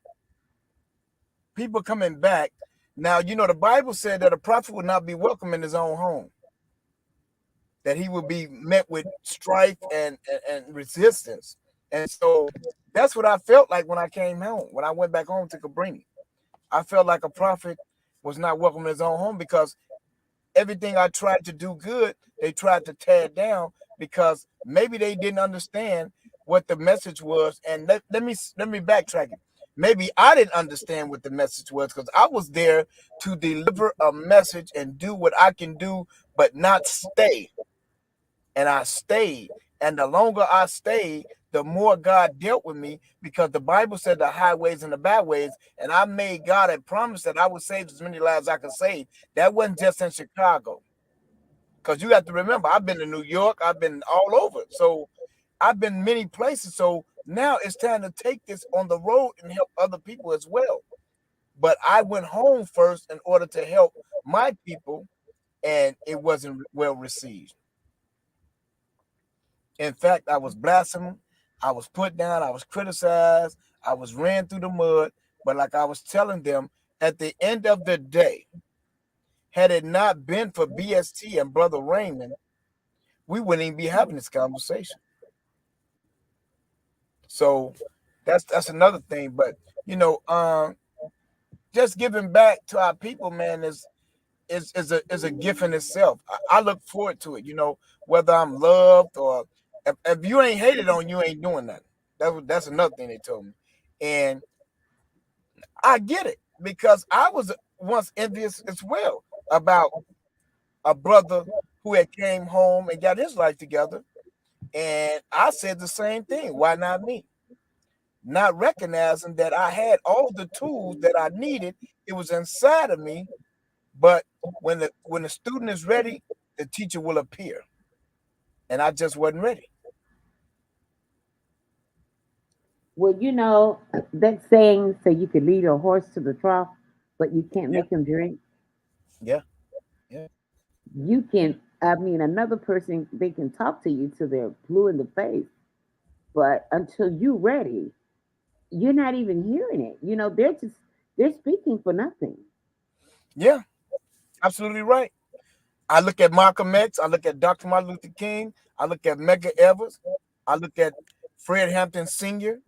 people coming back, now, the Bible said that a prophet would not be welcome in his own home, that he would be met with strife and resistance. And so that's what I felt like when I came home, when I went back home to Cabrini. I felt like a prophet was not welcome in his own home because everything I tried to do good, they tried to tear down because maybe they didn't understand what the message was. And let me backtrack it. Maybe I didn't understand what the message was because I was there to deliver a message and do what I can do, but not stay. And I stayed. And the longer I stayed, the more God dealt with me because the Bible said the highways and the byways. And I made God a promise that I would save as many lives as I could save. That wasn't just in Chicago. Because you have to remember, I've been to New York. I've been all over. So I've been many places. So now it's time to take this on the road and help other people as well. But I went home first in order to help my people, and it wasn't well received. In fact, I was blasphemed. I was put down. I was criticized. I was ran through the mud. But like I was telling them, at the end of the day, had it not been for BST and Brother Raymond, we wouldn't even be having this conversation. So that's another thing. But just giving back to our people, man, is a gift in itself. I look forward to it. Whether I'm loved or if you ain't hated on, you ain't doing nothing. That's another thing they told me, and I get it because I was once envious as well about a brother who had came home and got his life together, And I said the same thing. Why not me? Not recognizing that I had all the tools that I needed. It was inside of me. But when the student is ready, the teacher will appear. And I just wasn't ready. Well, that saying, so you can lead a horse to the trough, but you can't Yeah, make him drink. yeah, yeah, You can, I mean, another person, they can talk to you till they're blue in the face, but until you're ready, you're not even hearing it. They're speaking for nothing. yeah. Absolutely right. I look at Malcolm X. I look at Dr. Martin Luther King. I look at Medgar Evers. I look at Fred Hampton Sr.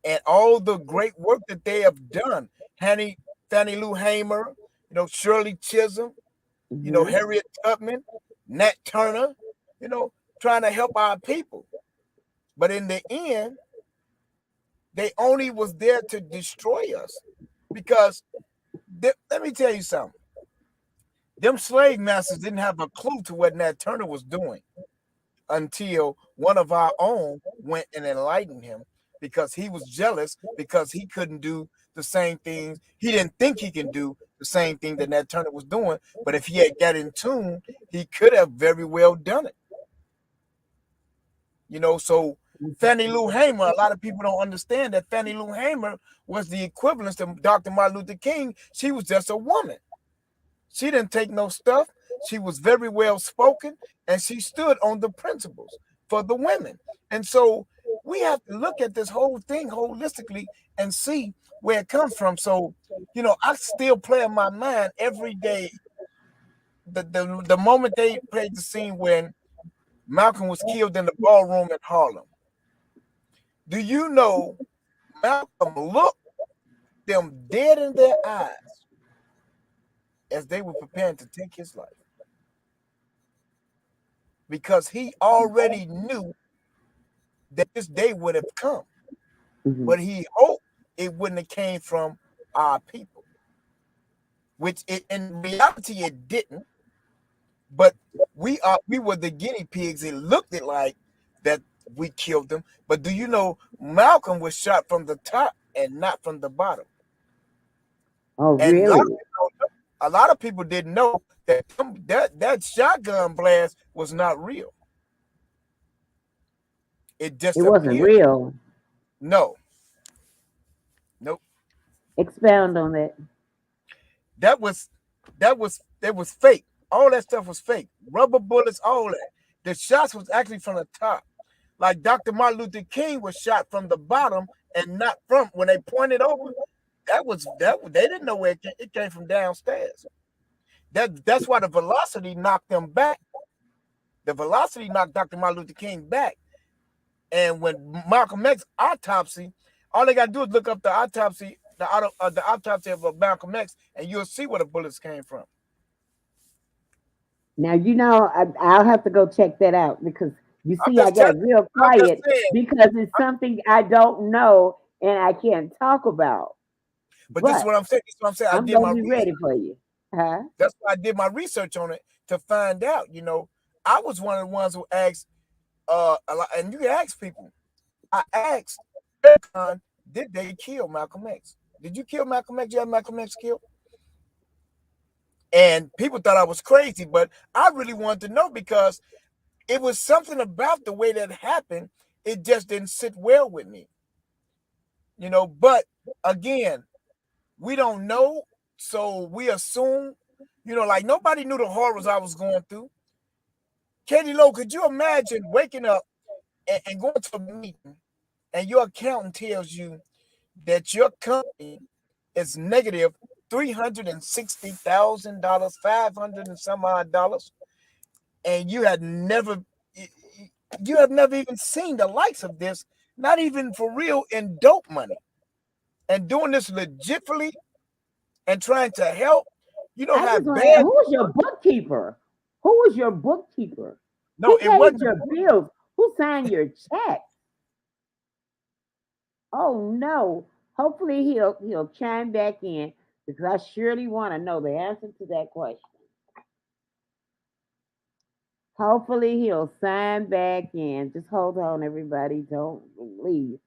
and all the great work that they have done. Fannie Lou Hamer, Shirley Chisholm, Hmm. Harriet Tubman, Nat Turner, you know, trying to help our people. But in the end, they only was there to destroy us. Because let me tell you something. Them slave masters didn't have a clue to what Nat Turner was doing until one of our own went and enlightened him because he was jealous because he couldn't do the same things. He didn't think he can do the same thing that Nat Turner was doing. But if he had got in tune, he could have very well done it. So Fannie Lou Hamer, a lot of people don't understand that Fannie Lou Hamer was the equivalent to Dr. Martin Luther King. She was just a woman. She didn't take no stuff. She was very well spoken, and she stood on the principles for the women. And so we have to look at this whole thing holistically and see where it comes from. So, I still play in my mind every day the moment they played the scene when Malcolm was killed in the ballroom in Harlem. Do you know Malcolm looked them dead in their eyes as they were preparing to take his life? Because he already knew that this day would have come, Hmm. but he hoped it wouldn't have came from our people, which in reality it didn't. But we were the guinea pigs. It looked like that we killed them. But do you know Malcolm was shot from the top and not from the bottom? Oh, And really? a lot of people didn't know that shotgun blast was not real. It It just wasn't appeared. real. No, nope. Expound on that. That was fake. All that stuff was fake. Rubber bullets, all that. The shots was actually from the top. Like Dr. Martin Luther King was shot from the bottom and not from when they pointed over. That they didn't know where it came from downstairs. That's why the velocity knocked them back. The velocity knocked Dr. Martin Luther King back. And when Malcolm X autopsy, all they gotta do is look up the autopsy, the autopsy of Malcolm X, and you'll see where the bullets came from. Now, I'll have to go check that out because you I'm see, I just telling got real I'm just quiet saying, because it's something I don't know and I can't talk about. but this is But what I'm saying. This is what I'm saying. I I'm did gonna my be research. ready for you. Huh? That's why I did my research on it to find out. I was one of the ones who asked a lot, and you can ask people. I asked, did they kill Malcolm X? Did you kill Malcolm X? You have Malcolm X killed? And people thought I was crazy, but I really wanted to know because it was something about the way that happened. It just didn't sit well with me, But again, we don't know, so we assume, like nobody knew the horrors I was going through. Katie Lowe, could you imagine waking up and going to a meeting and your accountant tells you that your company is negative $360,000, 500 and some odd dollars, and you have never even seen the likes of this, not even for real in dope money, and doing this legitimately and trying to help. You know I how just want to. bad. Who was your bookkeeper? Who was your bookkeeper? No, Who it paid wasn't. your bills? Who signed your check? Oh no. Hopefully he'll chime back in because I surely want to know the answer to that question. Hopefully he'll sign back in. Just hold on, everybody. Don't leave.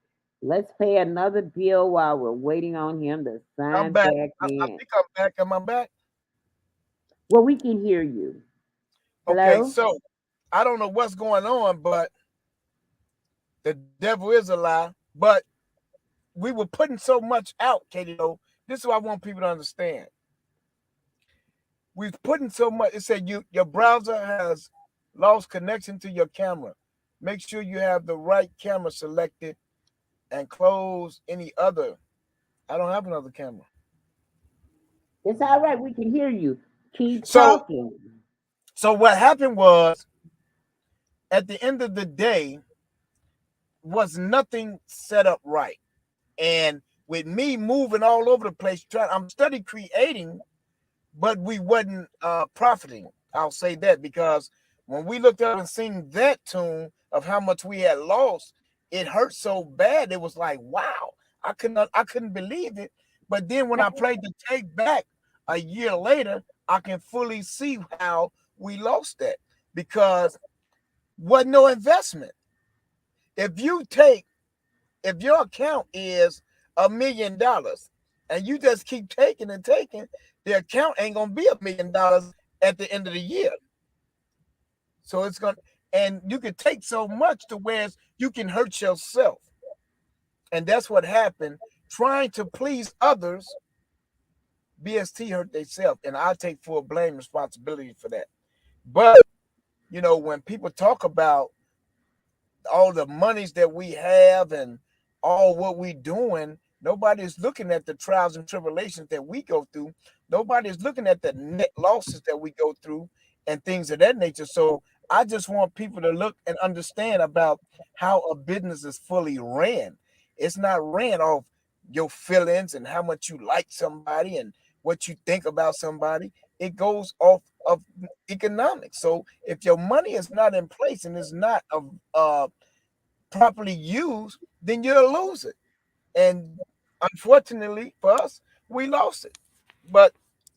Let's pay another bill while we're waiting on him to I'm sign back. back I in. think I'm back. Am I back? Well, we can hear you. Okay, Hello? so I don't know what's going on, but the devil is a lie. But we were putting so much out, Katie. Though this is what I want people to understand. We're putting so much. It said your browser has lost connection to your camera. Make sure you have the right camera selected and close any other. I don't have another camera. It's all right. We can hear you. Keep So talking. what happened was at the end of the day was nothing set up right. And with me moving all over the place, I'm study creating, but we wasn't profiting. I'll say that because when we looked up and seen that tune of how much we had lost, it hurt so bad. It was like, wow, I couldn't believe it. But then when I played the tape back a year later, I can fully see how we lost that because wasn't no investment. If you take if your account is $1 million and you just keep taking and taking, the account ain't gonna be $1 million at the end of the year. So it's gonna, and you can take so much to where you can hurt yourself, and that's what happened. Trying to please others, BST hurt themselves, and I take full blame responsibility for that. But when people talk about all the monies that we have and all what we doing, nobody's looking at the trials and tribulations that we go through. Nobody's looking at the net losses that we go through and things of that nature. So I just want people to look and understand about how a business is fully ran. It's not ran off your feelings and how much you like somebody and what you think about somebody. It goes off of economics. So if your money is not in place and is not properly used, then you'll lose it. And unfortunately for us, we lost it. But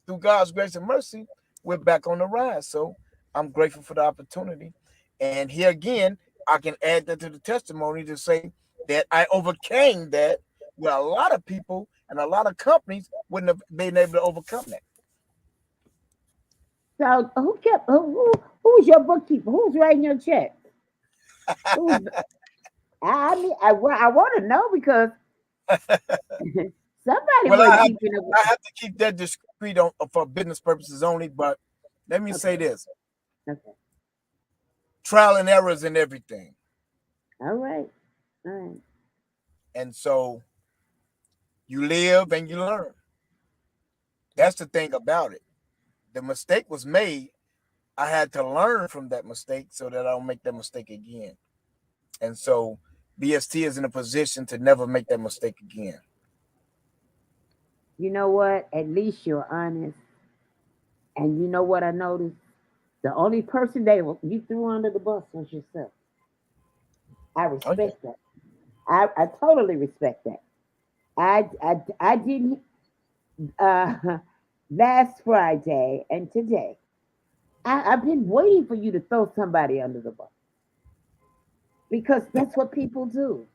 through God's grace and mercy, we're back on the rise. So I'm grateful for the opportunity. And here again, I can add that to the testimony to say that I overcame that where a lot of people and a lot of companies wouldn't have been able to overcome that. So who's your bookkeeper? Who's writing your check? Who's I mean I want to know because somebody Well, was keeping it. I have to keep that discreet for business purposes only. But let me say Okay, this: okay, trial and errors and everything. all right, all right. And so you live and you learn. That's the thing about it. The mistake was made. I had to learn from that mistake so that I don't make that mistake again. And so BST is in a position to never make that mistake again. You know what? At least you're honest. And you know what I noticed? The only person you threw under the bus was yourself. I Oh yeah. respect that. I totally respect that. I didn't last Friday and today. I've been waiting for you to throw somebody under the bus because that's what people do.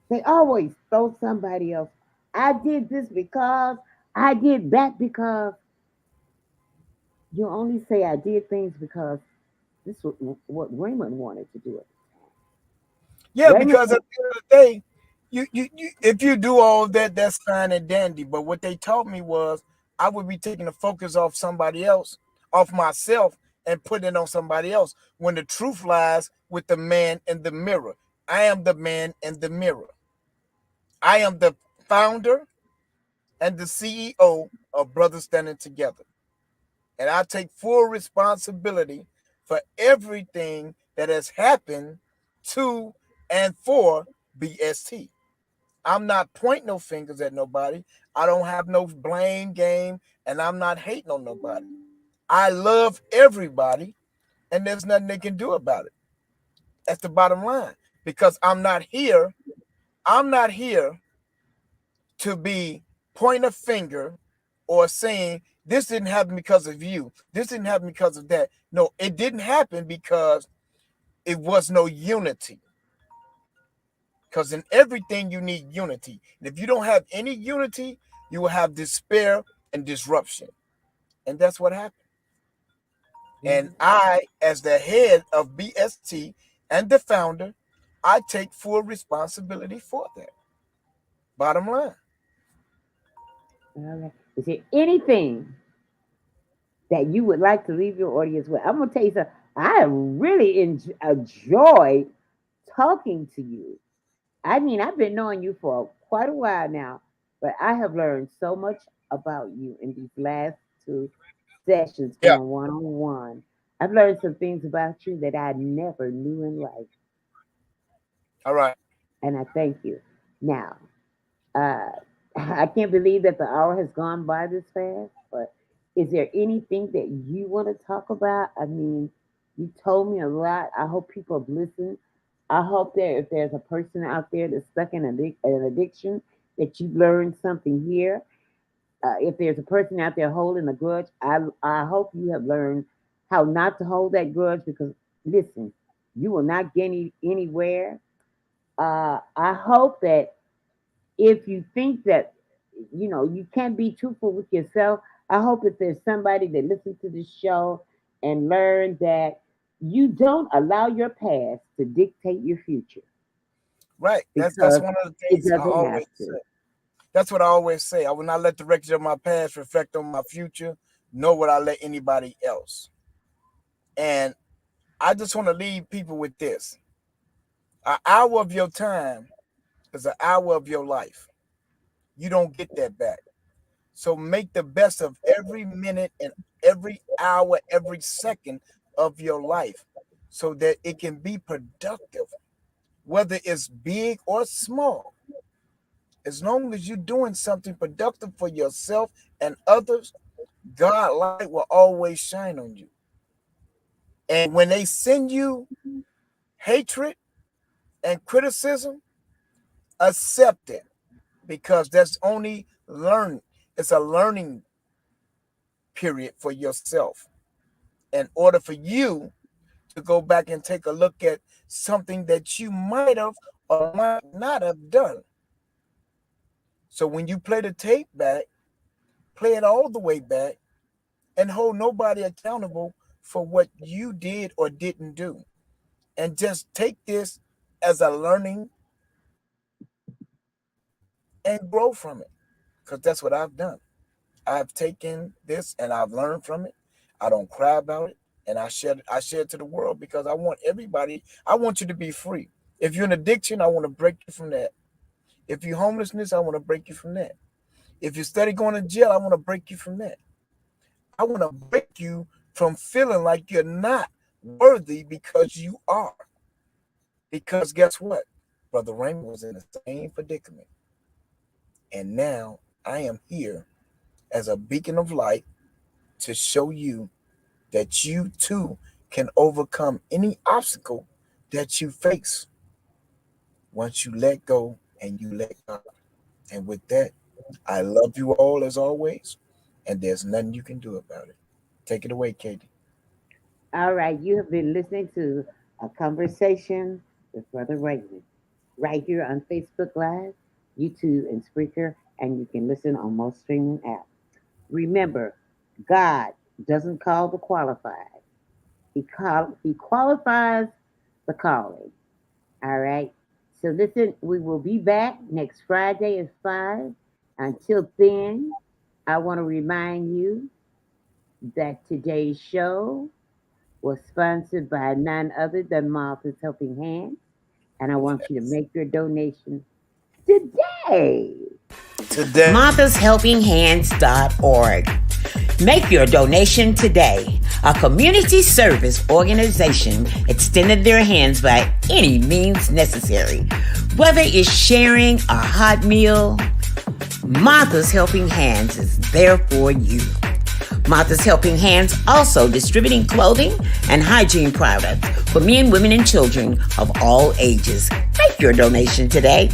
They always throw somebody else. I did this because I did that because you only say I did things because this was what Raymond wanted to do it. Yeah, Raymond because said, at the end of the day, you if you do all of that, that's fine and dandy. But what they taught me was I would be taking the focus off somebody else, off myself, and putting it on somebody else. When the truth lies with the man in the mirror. I am the man in the mirror. I am the founder and the CEO of Brothers Standing Together. And I take full responsibility for everything that has happened to and for BST. I'm not pointing no fingers at nobody. I don't have no blame game, and I'm not hating on nobody. I love everybody, and there's nothing they can do about it. That's the bottom line. Because I'm not here. I'm not here to be pointing a finger or saying this didn't happen because of you. This didn't happen because of that. No, it didn't happen because it was no unity. Because in everything you need unity. And if you don't have any unity, you will have despair and disruption. And that's what happened. And I, as the head of BST and the founder, I take full responsibility for that. Bottom line. All right. Is there anything that you would like to leave your audience with? I'm going to tell you something. I really enjoyed talking to you. I mean, I've been knowing you for quite a while now, but I have learned so much about you in these last 2 sessions going one-on-one. I've learned some things about you that I never knew in life. All right. And I thank you. Now, I can't believe that the hour has gone by this fast, but is there anything that you want to talk about? I mean, you told me a lot. I hope people have listened. I hope that if there's a person out there that's stuck in an addiction, that you've learned something here. If there's a person out there holding a grudge, I hope you have learned how not to hold that grudge, because, listen, you will not get anywhere. I hope that if you think that, you can't be truthful with yourself, I hope that there's somebody that listens to this show and learn that you don't allow your past to dictate your future. Right. That's one of the things I always say. That's what I always say. I will not let the wreckage of my past reflect on my future, nor would I let anybody else. And I just want to leave people with this. An hour of your time is an hour of your life. You don't get that back. So make the best of every minute and every hour, every second of your life so that it can be productive, whether it's big or small. As long as you're doing something productive for yourself and others, God's light will always shine on you. And when they send you hatred and criticism, accept it, because that's only learning. It's a learning period for yourself in order for you to go back and take a look at something that you might have or might not have done. So when you play the tape back, play it all the way back and hold nobody accountable for what you did or didn't do. And just take this as a learning and grow from it, because that's what I've done. I've taken this and I've learned from it. I don't cry about it, and I share it to the world, because I want everybody. I want you to be free. If you're in addiction, I want to break you from that. If you're homelessness, I want to break you from that. If you're steady going to jail, I want to break you from that. I want to break you from feeling like you're not worthy, because you are. Because guess what? Brother Raymond was in the same predicament. And now I am here as a beacon of light to show you that you too can overcome any obstacle that you face once you let go and you let God. And with that, I love you all as always, and there's nothing you can do about it. Take it away, Katie. All right, you have been listening to a conversation with Brother Raymond right here on Facebook Live, YouTube, and Spreaker, and you can listen on most streaming apps. Remember, God doesn't call the qualified. He qualifies the calling. All right. So listen, we will be back next Friday at 5. Until then, I want to remind you that today's show was sponsored by none other than Martha's Helping Hand. And I want you to make your donation today. MarthasHelpingHands.org. Make your donation today. A community service organization extended their hands by any means necessary. Whether it's sharing a hot meal, Martha's Helping Hands is there for you. Martha's Helping Hands also distributing clothing and hygiene products for men, women, and children of all ages. Make your donation today.